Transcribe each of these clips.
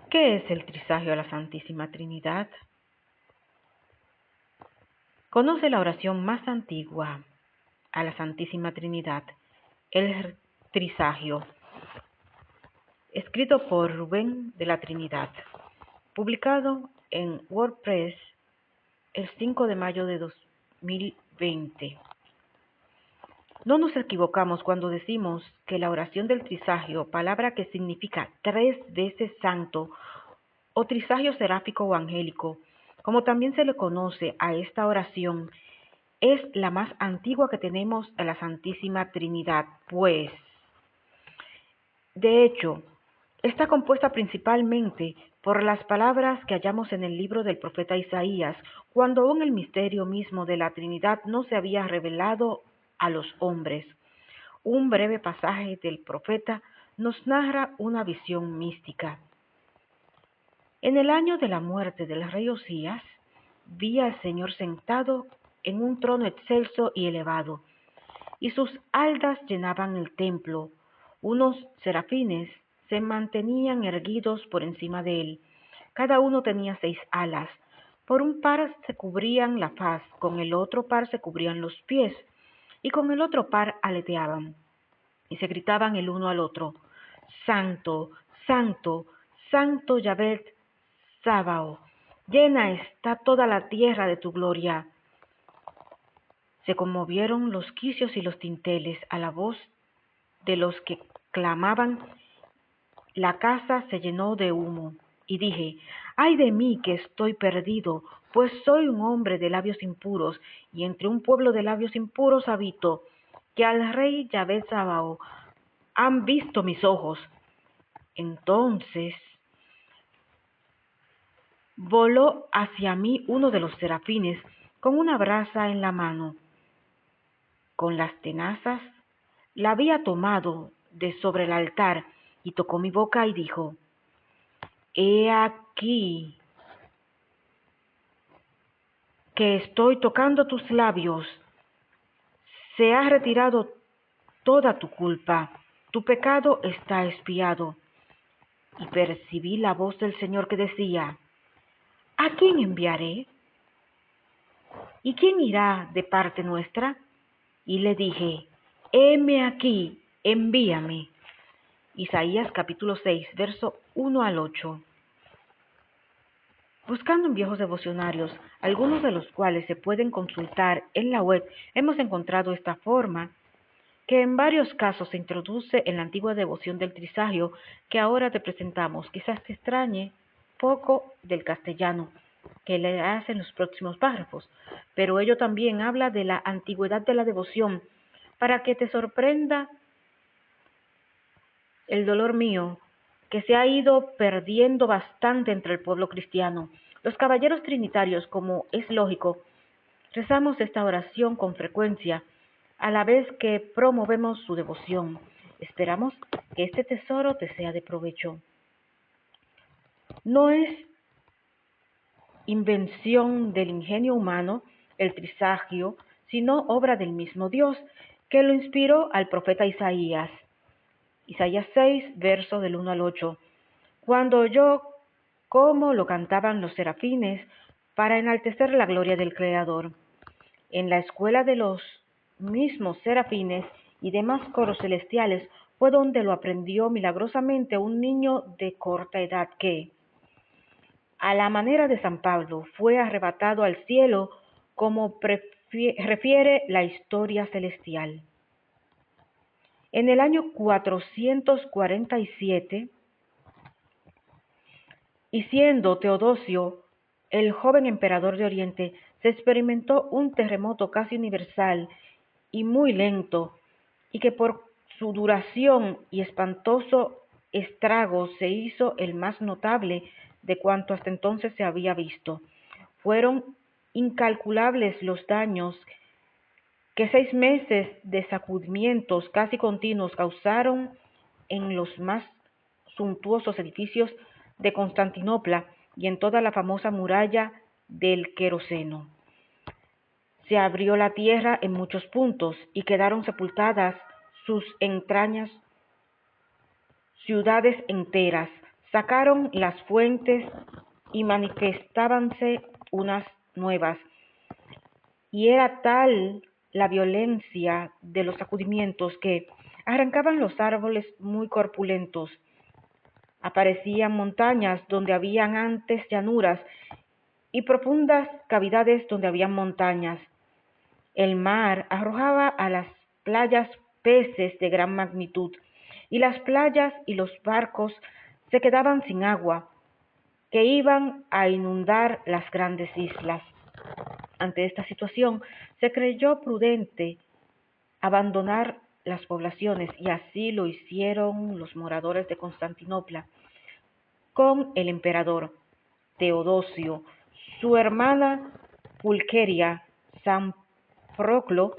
¿Qué es el trisagio a la Santísima Trinidad? Conoce la oración más antigua a la Santísima Trinidad, el trisagio, escrito por Rubén de la Trinidad, publicado en WordPress el 5 de mayo de 2020. No nos equivocamos cuando decimos que la oración del trisagio, palabra que significa 3 veces santo, o trisagio seráfico o angélico, como también se le conoce a esta oración, es la más antigua que tenemos a la Santísima Trinidad, pues, de hecho, está compuesta principalmente por las palabras que hallamos en el libro del profeta Isaías, cuando aún el misterio mismo de la Trinidad no se había revelado a los hombres. Un breve pasaje del profeta nos narra una visión mística. En el año de la muerte del rey Osías, vi al Señor sentado en un trono excelso y elevado, y sus haldas llenaban el templo. Unos serafines se mantenían erguidos por encima de él. Cada uno tenía 6 alas. Por un par se cubrían la faz, con el otro par se cubrían los pies, y con el otro par aleteaban. Y se gritaban el uno al otro: Santo, Santo, Santo Yahvé Sabaoth, llena está toda la tierra de tu gloria. Se conmovieron los quicios y los dinteles a la voz de los que clamaban. La casa se llenó de humo, y dije: ¡ay de mí, que estoy perdido! Pues soy un hombre de labios impuros, y entre un pueblo de labios impuros habito, que al rey Yahvé Sabaoth han visto mis ojos. Entonces voló hacia mí uno de los serafines con una brasa en la mano. Con las tenazas la había tomado de sobre el altar y tocó mi boca y dijo: He aquí que estoy tocando tus labios. Se ha retirado toda tu culpa, tu pecado está expiado. Y percibí la voz del Señor que decía: ¿a quién enviaré? ¿Y quién irá de parte nuestra? Y le dije: heme aquí, envíame. Isaías capítulo 6, verso 1 al 8. Buscando en viejos devocionarios, algunos de los cuales se pueden consultar en la web, hemos encontrado esta forma, que en varios casos se introduce en la antigua devoción del trisagio que ahora te presentamos. Quizás te extrañe poco del castellano que le hacen los próximos párrafos, pero ello también habla de la antigüedad de la devoción, para que te sorprenda el dolor mío, que se ha ido perdiendo bastante entre el pueblo cristiano. Los caballeros trinitarios, como es lógico, rezamos esta oración con frecuencia, a la vez que promovemos su devoción. Esperamos que este tesoro te sea de provecho. No es invención del ingenio humano el trisagio, sino obra del mismo Dios, que lo inspiró al profeta Isaías. Isaías 6, verso del 1 al 8. Cuando oyó cómo lo cantaban los serafines para enaltecer la gloria del Creador. En la escuela de los mismos serafines y demás coros celestiales fue donde lo aprendió milagrosamente un niño de corta edad que, a la manera de San Pablo, fue arrebatado al cielo, como refiere la historia celestial. En el año 447, y siendo Teodosio el joven emperador de Oriente, se experimentó un terremoto casi universal y muy lento, y que por su duración y espantoso estrago se hizo el más notable de cuanto hasta entonces se había visto. Fueron incalculables los daños que 6 meses de sacudimientos casi continuos causaron en los más suntuosos edificios de Constantinopla y en toda la famosa muralla del Queroseno. Se abrió la tierra en muchos puntos y quedaron sepultadas sus entrañas ciudades enteras. sacaron las fuentes y manifestábanse unas nuevas. Y era tal la violencia de los sacudimientos que arrancaban los árboles muy corpulentos. Aparecían montañas donde habían antes llanuras y profundas cavidades donde habían montañas. El mar arrojaba a las playas peces de gran magnitud, y las playas y los barcos se quedaban sin agua, que iban a inundar las grandes islas. Ante esta situación, se creyó prudente abandonar las poblaciones, y así lo hicieron los moradores de Constantinopla, con el emperador Teodosio, su hermana Pulqueria, San Proclo,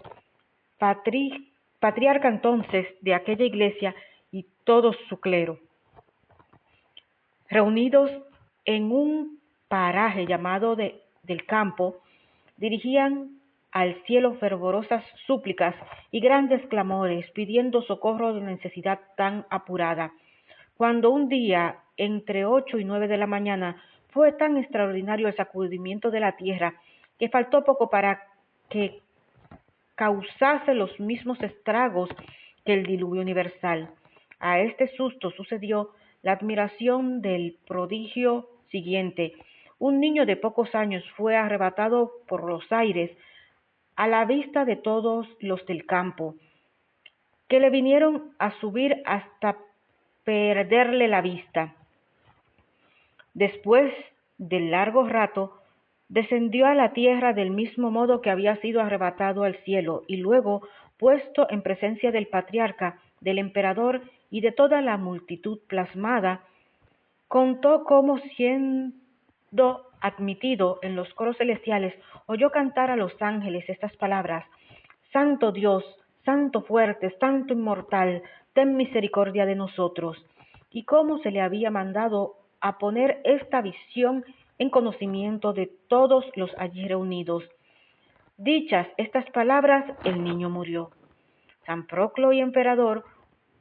patriarca entonces de aquella iglesia, y todo su clero, reunidos en un paraje llamado del campo, dirigían al cielo fervorosas súplicas y grandes clamores, pidiendo socorro de necesidad tan apurada, cuando un día, entre 8 y 9 de la mañana, fue tan extraordinario el sacudimiento de la tierra, que faltó poco para que causase los mismos estragos que el diluvio universal. A este susto sucedió la admiración del prodigio siguiente. Un niño de pocos años fue arrebatado por los aires a la vista de todos los del campo, que le vinieron a subir hasta perderle la vista. Después de largo rato, descendió a la tierra del mismo modo que había sido arrebatado al cielo, y luego, puesto en presencia del patriarca, del emperador y de toda la multitud plasmada, contó cómo, siendo admitido en los coros celestiales, oyó cantar a los ángeles estas palabras: Santo Dios, Santo fuerte, Santo inmortal, ten misericordia de nosotros. Y cómo se le había mandado a poner esta visión en conocimiento de todos los allí reunidos. Dichas estas palabras, el niño murió. San Proclo y emperador,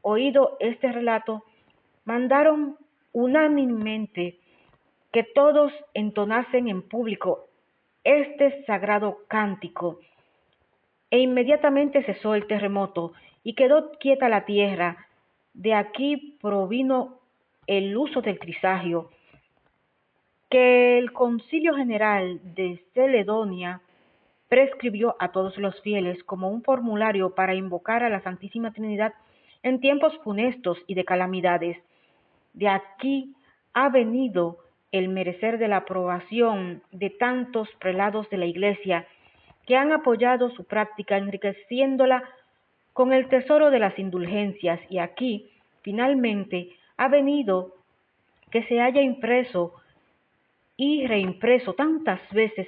oído este relato, mandaron unánimemente que todos entonasen en público este sagrado cántico, e inmediatamente cesó el terremoto y quedó quieta la tierra. De aquí provino el uso del trisagio, que el Concilio General de Celedonia prescribió a todos los fieles como un formulario para invocar a la Santísima Trinidad en tiempos funestos y de calamidades. De aquí ha venido el merecer de la aprobación de tantos prelados de la Iglesia, que han apoyado su práctica enriqueciéndola con el tesoro de las indulgencias, y aquí, finalmente, ha venido que se haya impreso y reimpreso tantas veces,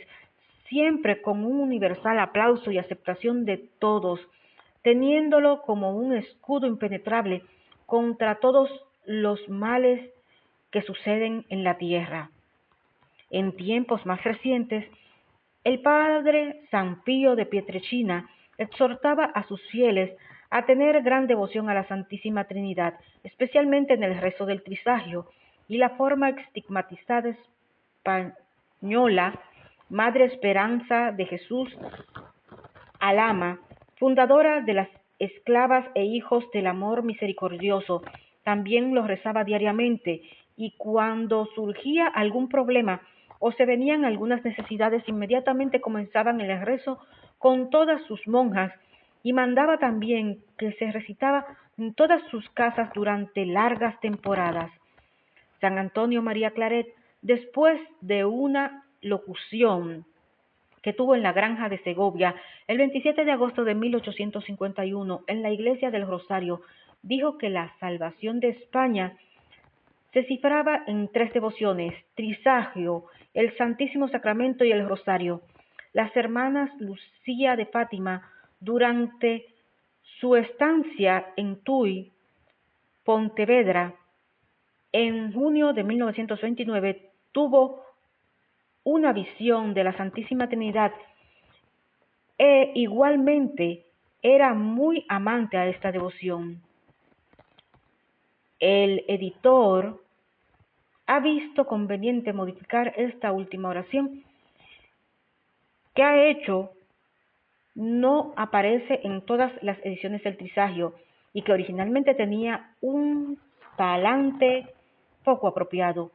siempre con un universal aplauso y aceptación de todos, teniéndolo como un escudo impenetrable contra todos los males que suceden en la tierra. En tiempos más recientes, el padre San Pío de Pietrelcina exhortaba a sus fieles a tener gran devoción a la Santísima Trinidad, especialmente en el rezo del trisagio, y la forma estigmatizada española, Madre Esperanza de Jesús Alama, fundadora de las Esclavas e Hijos del Amor Misericordioso, también lo rezaba diariamente, y cuando surgía algún problema o se venían algunas necesidades, inmediatamente comenzaban el rezo con todas sus monjas, y mandaba también que se recitaba en todas sus casas durante largas temporadas. San Antonio María Claret, después de una locución que tuvo en la granja de Segovia el 27 de agosto de 1851 en la iglesia del Rosario, dijo que la salvación de España se cifraba en 3 devociones: trisagio, el Santísimo Sacramento y el Rosario. Las hermanas Lucía de Fátima, durante su estancia en Tuy, Pontevedra, en junio de 1929, tuvo una visión de la Santísima Trinidad, e igualmente era muy amante a esta devoción. El editor ha visto conveniente modificar esta última oración, que ha hecho no aparece en todas las ediciones del Trisagio y que originalmente tenía un talante poco apropiado.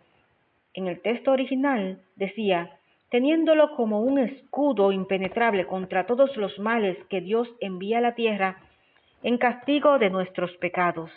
En el texto original decía, teniéndolo como un escudo impenetrable contra todos los males que Dios envía a la tierra en castigo de nuestros pecados.